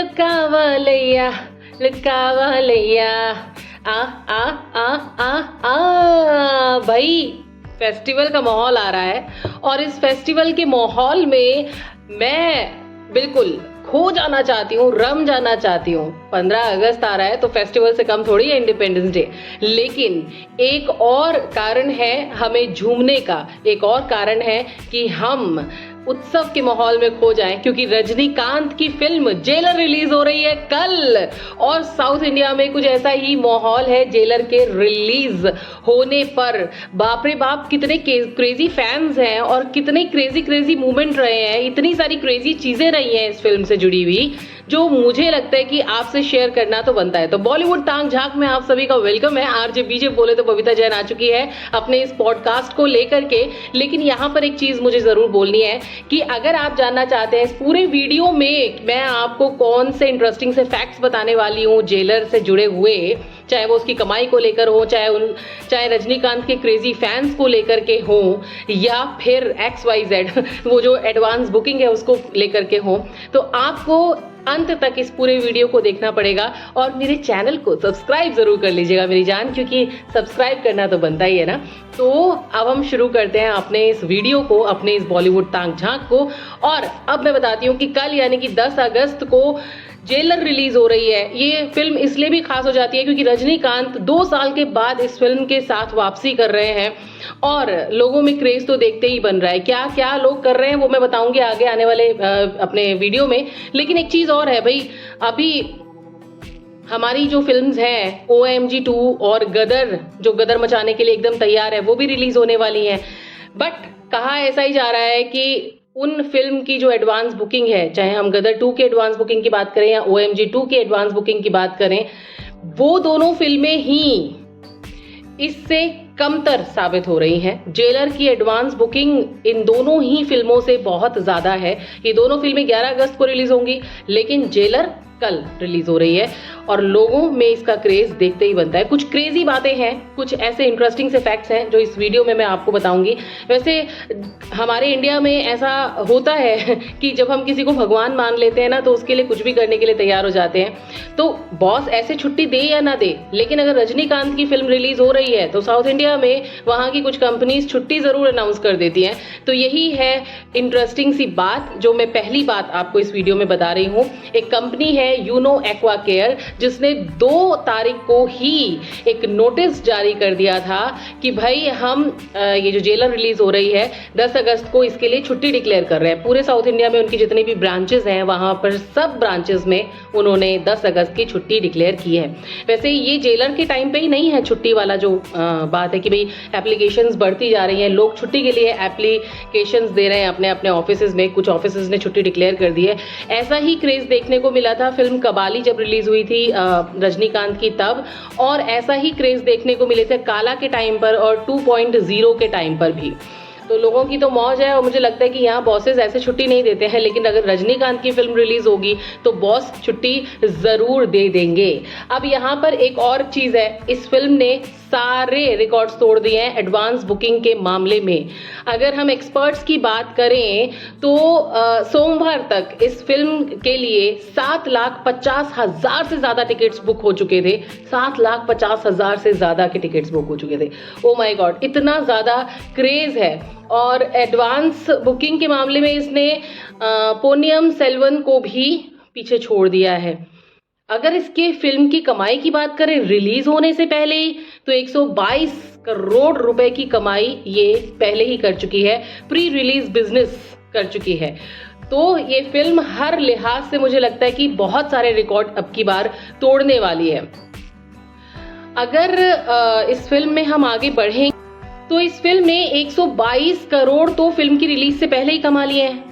लुकावालैया लुकावालैया आ आ आ आ आ भाई फेस्टिवल का माहौल आ रहा है और इस फेस्टिवल के माहौल में मैं बिल्कुल खो जाना चाहती हूँ, रम जाना चाहती हूँ। 15 अगस्त आ रहा है तो फेस्टिवल से कम थोड़ी है इंडिपेंडेंस डे, लेकिन एक और कारण है हमें झूमने का, एक और कारण है कि हम उत्सव के माहौल में खो जाएं, क्योंकि रजनीकांत की फिल्म जेलर रिलीज हो रही है कल और साउथ इंडिया में कुछ ऐसा ही माहौल है जेलर के रिलीज होने पर। बाप रे बाप, कितने क्रेजी फैंस हैं और कितने क्रेजी मूवमेंट रहे हैं, इतनी सारी क्रेजी चीजें रही हैं इस फिल्म से जुड़ी हुई, जो मुझे लगता है कि आपसे शेयर करना तो बनता है। तो बॉलीवुड तांग झांक में आप सभी का वेलकम है। आरजे बीजे बोले तो बबीता जैन आ चुकी है अपने इस पॉडकास्ट को लेकर के। लेकिन यहाँ पर एक चीज मुझे जरूर बोलनी है कि अगर आप जानना चाहते हैं इस पूरे वीडियो में मैं आपको कौन से इंटरेस्टिंग से फैक्ट्स बताने वाली हूँ जेलर से जुड़े हुए, चाहे वो उसकी कमाई को लेकर हो, चाहे रजनीकांत के क्रेजी फैंस को लेकर के हो, या फिर XYZ वो जो एडवांस बुकिंग है उसको लेकर के हो, तो आपको अंत तक इस पूरे वीडियो को देखना पड़ेगा और मेरे चैनल को सब्सक्राइब जरूर कर लीजिएगा मेरी जान, क्योंकि सब्सक्राइब करना तो बनता ही है ना। तो अब हम शुरू करते हैं अपने इस वीडियो को, अपने इस बॉलीवुड तांग झांक को। और अब मैं बताती हूँ कि कल यानी कि 10 अगस्त को जेलर रिलीज हो रही है। ये फिल्म इसलिए भी खास हो जाती है क्योंकि रजनीकांत 2 साल के बाद इस फिल्म के साथ वापसी कर रहे हैं और लोगों में क्रेज तो देखते ही बन रहा है। क्या क्या लोग कर रहे हैं वो मैं बताऊंगी आगे आने वाले अपने वीडियो में। लेकिन एक चीज और है भाई, अभी हमारी जो फिल्म्स हैं OMG 2 और गदर, जो गदर मचाने के लिए एकदम तैयार है, वो भी रिलीज होने वाली हैं। बट कहा ऐसा ही जा रहा है कि उन फिल्म की जो एडवांस बुकिंग है, चाहे हम गदर 2 की एडवांस बुकिंग की बात करें या OMG 2 की एडवांस बुकिंग की बात करें, वो दोनों फिल्में ही इससे कमतर साबित हो रही हैं। जेलर की एडवांस बुकिंग इन दोनों ही फिल्मों से बहुत ज्यादा है। ये दोनों फिल्में 11 अगस्त को रिलीज होंगी, लेकिन जेलर कल रिलीज हो रही है और लोगों में इसका क्रेज देखते ही बनता है। कुछ क्रेजी बातें हैं, कुछ ऐसे इंटरेस्टिंग से फैक्ट्स हैं जो इस वीडियो में मैं आपको बताऊंगी। वैसे हमारे इंडिया में ऐसा होता है कि जब हम किसी को भगवान मान लेते हैं ना, तो उसके लिए कुछ भी करने के लिए तैयार हो जाते हैं। तो बॉस ऐसे छुट्टी दे या ना दे, लेकिन अगर रजनीकांत की फिल्म रिलीज हो रही है तो साउथ इंडिया में वहां की कुछ कंपनीज छुट्टी जरूर अनाउंस कर देती हैं। तो यही है इंटरेस्टिंग सी बात जो मैं पहली बात आपको इस वीडियो में बता रही हूँ। एक कंपनी है यूनो एक्वा केयर, जिसने 2 तारीख को ही एक नोटिस जारी कर दिया था कि भाई हम ये जो जेलर रिलीज हो रही है 10 अगस्त को, इसके लिए छुट्टी डिक्लेयर कर रहे हैं। पूरे साउथ इंडिया में उनकी जितनी भी ब्रांचेस हैं वहां पर सब ब्रांचेस में उन्होंने 10 अगस्त की छुट्टी डिक्लेयर की है। वैसे ये जेलर के टाइम पे ही नहीं है छुट्टी वाला जो बात है कि भाई एप्लीकेशंस बढ़ती जा रही हैं, लोग छुट्टी के लिए एप्लीकेशंस दे रहे हैं अपने अपने ऑफिसेज में, कुछ ऑफिसेज ने छुट्टी डिक्लेयर कर दी है। ऐसा ही क्रेज देखने को मिला था फिल्म कबाली जब रिलीज हुई थी रजनीकांत की तब, और ऐसा ही क्रेज देखने को मिले थे काला के टाइम पर और 2.0 के टाइम पर भी। तो लोगों की तो मौज है और मुझे लगता है कि यहाँ बॉसेस ऐसे छुट्टी नहीं देते हैं, लेकिन अगर रजनीकांत की फिल्म रिलीज होगी तो बॉस छुट्टी जरूर दे देंगे। अब यहाँ पर एक और चीज है, इस फिल्म ने सारे रिकॉर्ड्स तोड़ दिए हैं एडवांस बुकिंग के मामले में। अगर हम एक्सपर्ट्स की बात करें तो सोमवार तक इस फिल्म के लिए 7,50,000 से ज्यादा टिकट्स बुक हो चुके थे। 7,50,000 से ज्यादा के टिकट्स बुक हो चुके थे। ओ माय गॉड, इतना ज्यादा क्रेज है। और एडवांस बुकिंग के मामले में इसने पोन्नियिन सेल्वन को भी पीछे छोड़ दिया है। अगर इसके फिल्म की कमाई की बात करें रिलीज होने से पहले ही, तो 122 करोड़ रुपए की कमाई ये पहले ही कर चुकी है, प्री रिलीज बिजनेस कर चुकी है। तो ये फिल्म हर लिहाज से मुझे लगता है कि बहुत सारे रिकॉर्ड अब की बार तोड़ने वाली है। अगर इस फिल्म में हम आगे बढ़ें तो इस फिल्म ने 122 करोड़ तो फिल्म की रिलीज से पहले ही कमा लिए हैं।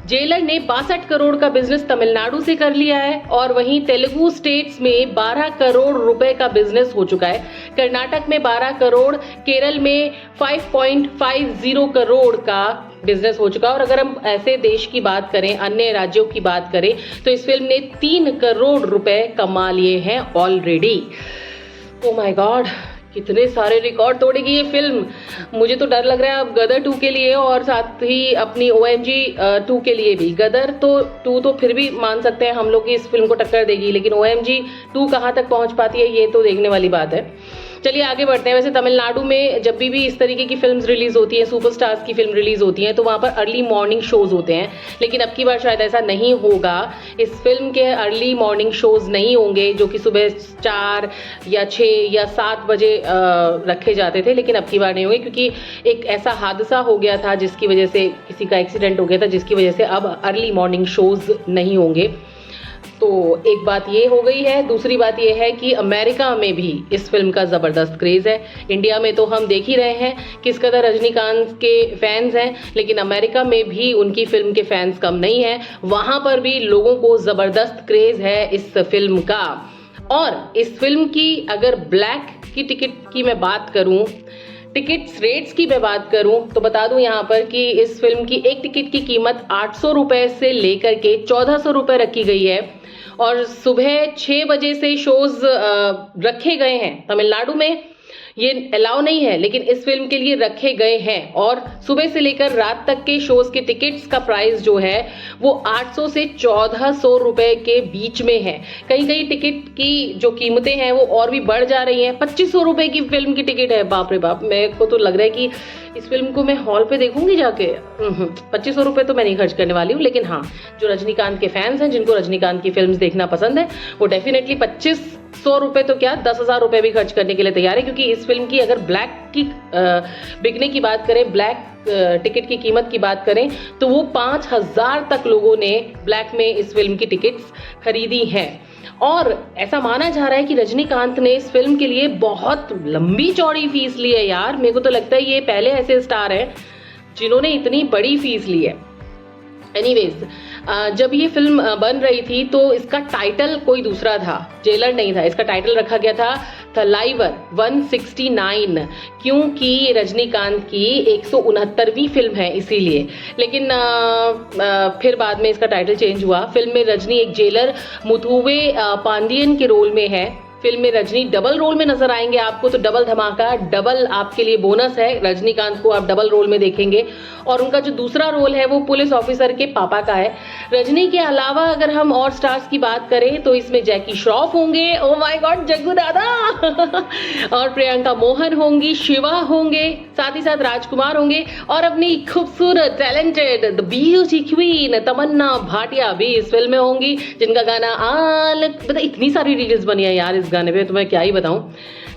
जेलर ने 62 करोड़ का बिजनेस तमिलनाडु से कर लिया है और वहीं तेलुगु स्टेट्स में 12 करोड़ रुपए का बिजनेस हो चुका है। कर्नाटक में 12 करोड़, केरल में 5.50 करोड़ का बिजनेस हो चुका है। और अगर हम ऐसे देश की बात करें, अन्य राज्यों की बात करें, तो इस फिल्म ने 3 करोड़ रुपए कमा लिए हैं ऑलरेडी। ओ माय गॉड, कितने सारे रिकॉर्ड तोड़ेगी ये फिल्म। मुझे तो डर लग रहा है अब गदर 2 के लिए और साथ ही अपनी OMG 2 के लिए भी। गदर तो 2 तो फिर भी मान सकते हैं हम लोग कि इस फिल्म को टक्कर देगी, लेकिन OMG 2 कहाँ तक पहुँच पाती है ये तो देखने वाली बात है। चलिए आगे बढ़ते हैं। वैसे तमिलनाडु में जब भी इस तरीके की फिल्म्स रिलीज होती हैं, सुपरस्टार्स की फिल्म रिलीज होती हैं, तो वहाँ पर अर्ली मॉर्निंग शोज होते हैं, लेकिन अब की बार शायद ऐसा नहीं होगा। इस फिल्म के अर्ली मॉर्निंग शोज नहीं होंगे जो कि सुबह 4 या 6 या 7 बजे रखे जाते थे, लेकिन अब की बार नहीं होंगे क्योंकि एक ऐसा हादसा हो गया था जिसकी वजह से किसी का एक्सीडेंट हो गया था, जिसकी वजह से अब अर्ली मॉर्निंग शोज नहीं होंगे। तो एक बात ये हो गई है। दूसरी बात ये है कि अमेरिका में भी इस फिल्म का ज़बरदस्त क्रेज़ है। इंडिया में तो हम देख ही रहे हैं किस कदर रजनीकांत के फैंस हैं, लेकिन अमेरिका में भी उनकी फिल्म के फैंस कम नहीं हैं। वहाँ पर भी लोगों को ज़बरदस्त क्रेज़ है इस फिल्म का। और इस फिल्म की अगर ब्लैक की टिकट की मैं बात करूँ, टिकट्स रेट्स की मैं बात करूं तो बता दूं यहाँ पर कि इस फिल्म की एक टिकट की कीमत 800 रुपये से लेकर के 1400 रुपये रखी गई है और सुबह 6 बजे से शोज रखे गए हैं। तमिलनाडु में ये अलाउ नहीं है, लेकिन इस फिल्म के लिए रखे गए हैं और सुबह से लेकर रात तक के शोज के टिकट्स का प्राइस जो है वो 800 से 1400 रुपए के बीच में है। कहीं कहीं टिकट की जो कीमतें हैं वो और भी बढ़ जा रही हैं। 2500 रुपए की फिल्म की टिकट है। बाप रे बाप, मेरे को तो लग रहा है कि इस फिल्म को मैं हॉल पे देखूंगी जाके। 2500 रुपये तो मैं नहीं खर्च करने वाली हूँ, लेकिन हाँ, जो रजनीकांत के फैंस हैं, जिनको रजनीकांत की फिल्म्स देखना पसंद है, वो डेफिनेटली 2500 रुपये तो क्या 10,000 रुपये भी खर्च करने के लिए तैयार है। क्योंकि इस फिल्म की अगर ब्लैक की बिकने की बात करें, ब्लैक टिकट की कीमत की बात करें, तो वो 5,000 तक लोगों ने ब्लैक में इस फिल्म की टिकट्स खरीदी हैं। और ऐसा माना जा रहा है कि रजनीकांत ने इस फिल्म के लिए बहुत लंबी चौड़ी फीस ली है यार। मेरे को तो लगता है ये पहले ऐसे स्टार हैं जिन्होंने इतनी बड़ी फीस ली है। एनीवेज, जब ये फिल्म बन रही थी तो इसका टाइटल कोई दूसरा था, जेलर नहीं था। इसका टाइटल रखा गया था थलाइवर 169, क्योंकि रजनीकांत की 169वीं फिल्म है इसीलिए। लेकिन फिर बाद में इसका टाइटल चेंज हुआ। फिल्म में रजनी एक जेलर मुथुवे पांडियन के रोल में है। फिल्म में रजनी डबल रोल में नजर आएंगे आपको, तो डबल धमाका, डबल आपके लिए बोनस है। रजनीकांत को आप डबल रोल में देखेंगे और उनका जो दूसरा रोल है वो पुलिस ऑफिसर के पापा का है। रजनी के अलावा अगर हम और स्टार्स की बात करें तो इसमें जैकी श्रॉफ होंगे, ओ माय गॉड जग्गू दादा और प्रियंका मोहन होंगी, शिवा होंगे, साथ ही साथ राजकुमार होंगे और अपनी खूबसूरत टैलेंटेड द ब्यूटी क्वीन तमन्ना भाटिया भी इस फिल्म में होंगी, जिनका गाना पता इतनी सारी रील्स बनी है यार इस गाने पे, तो मैं क्या ही बताऊं।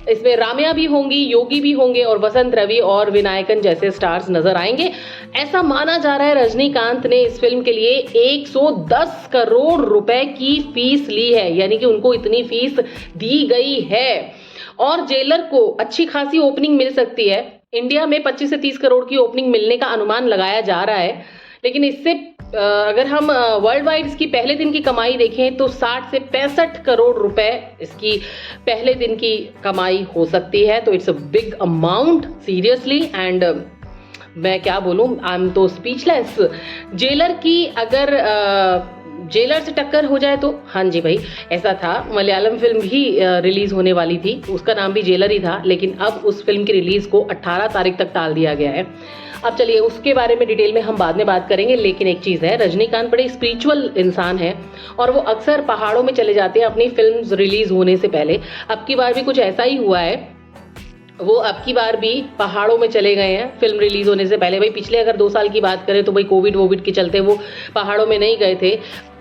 इसमें राम्या भी होंगी, योगी भी होंगे और वसंत रवि और विनायकन जैसे स्टार्स नजर आएंगे। ऐसा माना जा रहा है रजनीकांत ने इस फिल्म के लिए 110 करोड़ रुपए की फीस ली है, यानी कि उनको इतनी फीस दी गई है। और जेलर को अच्छी खासी ओपनिंग मिल सकती है। इंडिया में 25 से 30 करोड़ की ओपनिंग मिलने का अनुमान लगाया जा रहा है, लेकिन इससे अगर हम वर्ल्ड वाइड इसकी पहले दिन की कमाई देखें तो 60 से 65 करोड़ रुपए इसकी पहले दिन की कमाई हो सकती है। तो it's a big amount seriously, and मैं क्या बोलूं, आई एम तो स्पीचलेस। जेलर की अगर जेलर से टक्कर हो जाए तो हाँ जी भाई, ऐसा था। मलयालम फिल्म भी रिलीज होने वाली थी, उसका नाम भी जेलर ही था, लेकिन अब उस फिल्म की रिलीज को 18 तारीख तक टाल दिया गया है। अब चलिए उसके बारे में डिटेल में हम बाद में बात करेंगे, लेकिन एक चीज़ है, रजनीकांत बड़े स्पिरिचुअल इंसान है और वो अक्सर पहाड़ों में चले जाते हैं अपनी फिल्म रिलीज होने से पहले। अब की बार भी कुछ ऐसा ही हुआ है, वो अब की बार भी पहाड़ों में चले गए हैं फिल्म रिलीज होने से पहले। भाई पिछले अगर 2 साल की बात करें तो भाई कोविड के चलते वो पहाड़ों में नहीं गए थे,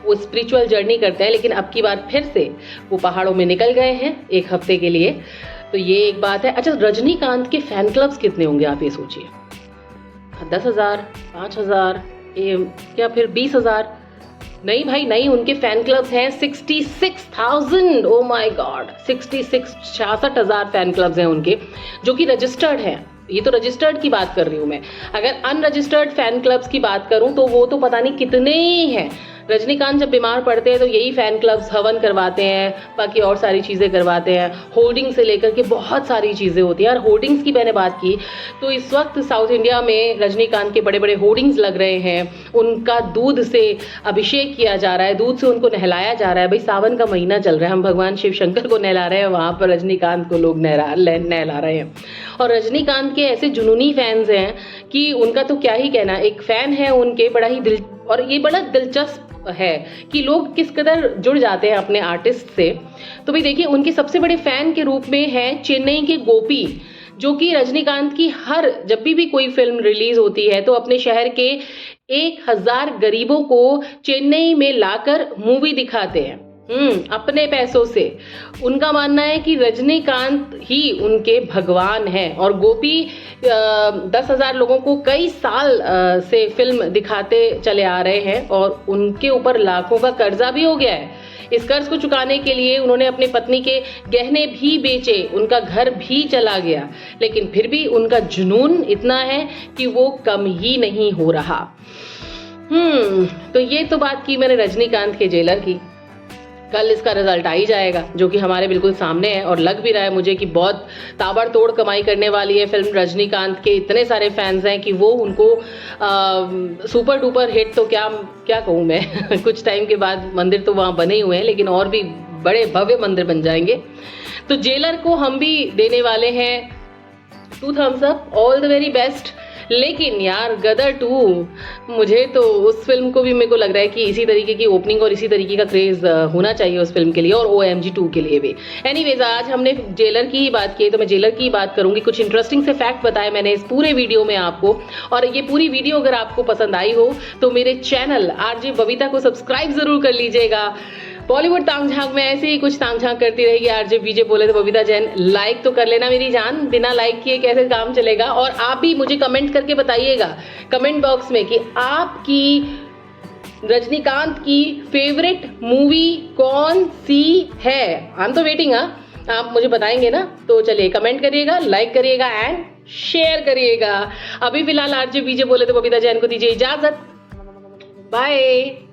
वो स्पिरिचुअल जर्नी करते हैं, लेकिन अब की बार फिर से वो पहाड़ों में निकल गए हैं 1 हफ्ते के लिए। तो ये एक बात है। अच्छा, रजनीकांत के फैन क्लब्स कितने होंगे आप ये सोचिए। 10,000, 5,000 या फिर 20,000? नहीं भाई नहीं, उनके फैन क्लब्स हैं 66,000। Oh my God, 66,000 fan clubs हैं उनके, जो कि रजिस्टर्ड हैं। ये तो रजिस्टर्ड की बात कर रही हूँ मैं। अगर अनरजिस्टर्ड फैन क्लब्स की बात करूँ तो वो तो पता नहीं कितने ही हैं। रजनीकांत जब बीमार पड़ते हैं तो यही फैन क्लब्स हवन करवाते हैं, बाकी और सारी चीज़ें करवाते हैं, होर्डिंग से लेकर के बहुत सारी चीज़ें होती हैं। और होर्डिंग्स की मैंने बात की तो इस वक्त साउथ इंडिया में रजनीकांत के बड़े बड़े होर्डिंग्स लग रहे हैं, उनका दूध से अभिषेक किया जा रहा है, दूध से उनको नहलाया जा रहा है। भाई सावन का महीना चल रहा है, हम भगवान शिव शंकर को नहला रहे हैं, वहाँ पर रजनीकांत को लोग नहला रहे हैं। और रजनीकांत के ऐसे जुनूनी फैंस हैं कि उनका तो क्या ही कहना। एक फ़ैन है उनके बड़ा ही और ये बड़ा दिलचस्प है कि लोग किस कदर जुड़ जाते हैं अपने आर्टिस्ट से। तो भाई देखिए, उनके सबसे बड़े फ़ैन के रूप में है चेन्नई के गोपी, जो कि रजनीकांत की जब भी कोई फिल्म रिलीज होती है तो अपने शहर के 1000 गरीबों को चेन्नई में लाकर मूवी दिखाते हैं अपने पैसों से। उनका मानना है कि रजनीकांत ही उनके भगवान हैं। और गोपी 10,000 लोगों को कई साल से फिल्म दिखाते चले आ रहे हैं और उनके ऊपर लाखों का कर्जा भी हो गया है। इस कर्ज को चुकाने के लिए उन्होंने अपनी पत्नी के गहने भी बेचे, उनका घर भी चला गया, लेकिन फिर भी उनका जुनून इतना है कि वो कम ही नहीं हो रहा। तो ये तो बात की मैंने रजनीकांत के जेलर की। कल इसका रिजल्ट आ ही जाएगा, जो कि हमारे बिल्कुल सामने है और लग भी रहा है मुझे कि बहुत ताबड़तोड़ कमाई करने वाली है फिल्म। रजनीकांत के इतने सारे फैंस हैं कि वो उनको सुपर डुपर हिट तो क्या कहूँ मैं कुछ टाइम के बाद मंदिर तो वहाँ बने ही हुए हैं, लेकिन और भी बड़े भव्य मंदिर बन जाएंगे। तो जेलर को हम भी देने वाले हैं 2 thumbs up, all the very best. लेकिन यार गदर 2, मुझे तो उस फिल्म को भी मेरे को लग रहा है कि इसी तरीके की ओपनिंग और इसी तरीके का क्रेज होना चाहिए उस फिल्म के लिए, और OMG 2 के लिए भी। एनीवेज, आज हमने जेलर की ही बात की तो मैं जेलर की ही बात करूंगी। कुछ इंटरेस्टिंग से फैक्ट बताए मैंने इस पूरे वीडियो में आपको, और ये पूरी वीडियो अगर आपको पसंद आई हो तो मेरे चैनल RJ बबीता को सब्सक्राइब जरूर कर लीजिएगा। बॉलीवुड तांग झांक में ऐसे ही कुछ तांग झांक करती रहेगी RJ बीजे बोले तो बबीता जैन। लाइक तो कर लेना मेरी जान, बिना लाइक किए कैसे काम चलेगा। और आप भी मुझे कमेंट करके बताइएगा कमेंट बॉक्स में कि आपकी रजनीकांत की फेवरेट मूवी कौन सी है। आई एम तो वेटिंग। आप मुझे बताएंगे ना, तो चलिए कमेंट करिएगा, लाइक करिएगा एंड शेयर करिएगा। अभी फिलहाल RJ बीजे बोले तो बबीता जैन को दीजिए इजाजत। बाय।